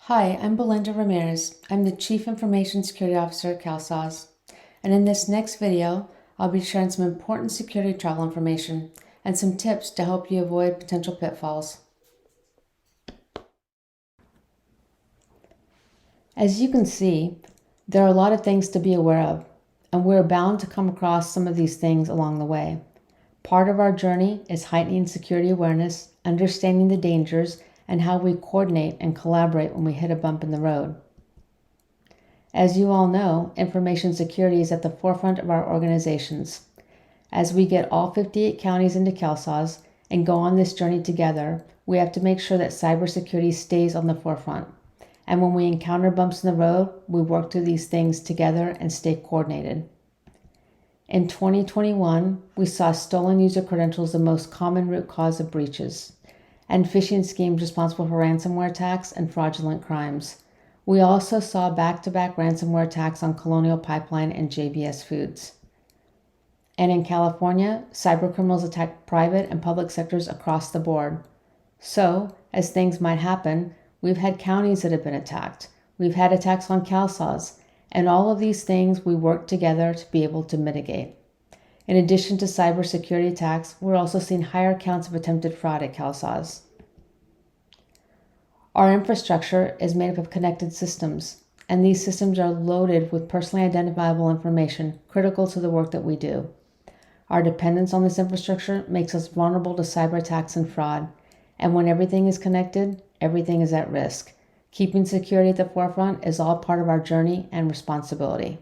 Hi, I'm Belinda Ramirez. I'm the Chief Information Security Officer at CalSAWS. And in this next video, I'll be sharing some important security travel information and some tips to help you avoid potential pitfalls. As you can see, there are a lot of things to be aware of, and we're bound to come across some of these things along the way. Part of our journey is heightening security awareness, understanding the dangers, and how we coordinate and collaborate when we hit a bump in the road. As you all know, information security is at the forefront of our organizations. As we get all 58 counties into CalSAWS and go on this journey together, we have to make sure that cybersecurity stays on the forefront. And when we encounter bumps in the road, we work through these things together and stay coordinated. In 2021, we saw stolen user credentials the most common root cause of breaches, and phishing schemes responsible for ransomware attacks and fraudulent crimes. We also saw back-to-back ransomware attacks on Colonial Pipeline and JBS Foods. And in California, cybercriminals attacked private and public sectors across the board. So, as things might happen, we've had counties that have been attacked. We've had attacks on CalSAWS, and all of these things we work together to be able to mitigate. In addition to cybersecurity attacks, we're also seeing higher counts of attempted fraud at CalSAWS. Our infrastructure is made up of connected systems, and these systems are loaded with personally identifiable information critical to the work that we do. Our dependence on this infrastructure makes us vulnerable to cyber attacks and fraud, and when everything is connected, everything is at risk. Keeping security at the forefront is all part of our journey and responsibility.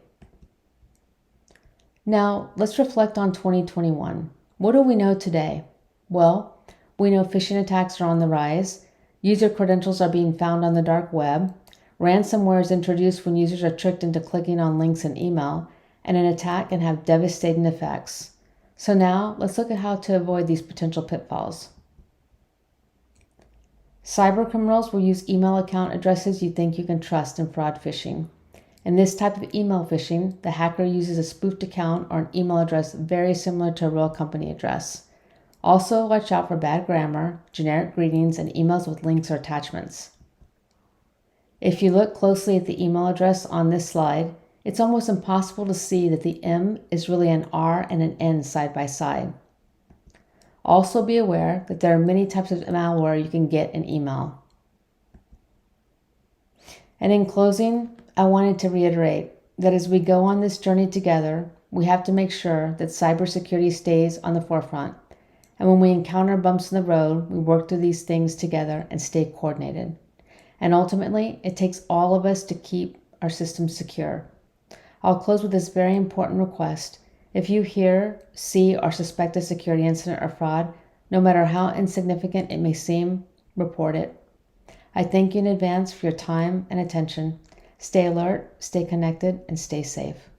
Now, let's reflect on 2021. What do we know today? Well, we know phishing attacks are on the rise. User credentials are being found on the dark web. Ransomware is introduced when users are tricked into clicking on links in email, and an attack can have devastating effects. So now, let's look at how to avoid these potential pitfalls. Cybercriminals will use email account addresses you think you can trust in fraud phishing. In this type of email phishing, the hacker uses a spoofed account or an email address very similar to a real company address. Also, watch out for bad grammar, generic greetings, and emails with links or attachments. If you look closely at the email address on this slide, it's almost impossible to see that the M is really an R and an N side by side. Also be aware that there are many types of malware you can get in email. And in closing, I wanted to reiterate that as we go on this journey together, we have to make sure that cybersecurity stays on the forefront. And when we encounter bumps in the road, we work through these things together and stay coordinated. And ultimately, it takes all of us to keep our systems secure. I'll close with this very important request. If you hear, see, or suspect a security incident or fraud, no matter how insignificant it may seem, report it. I thank you in advance for your time and attention. Stay alert, stay connected, and stay safe.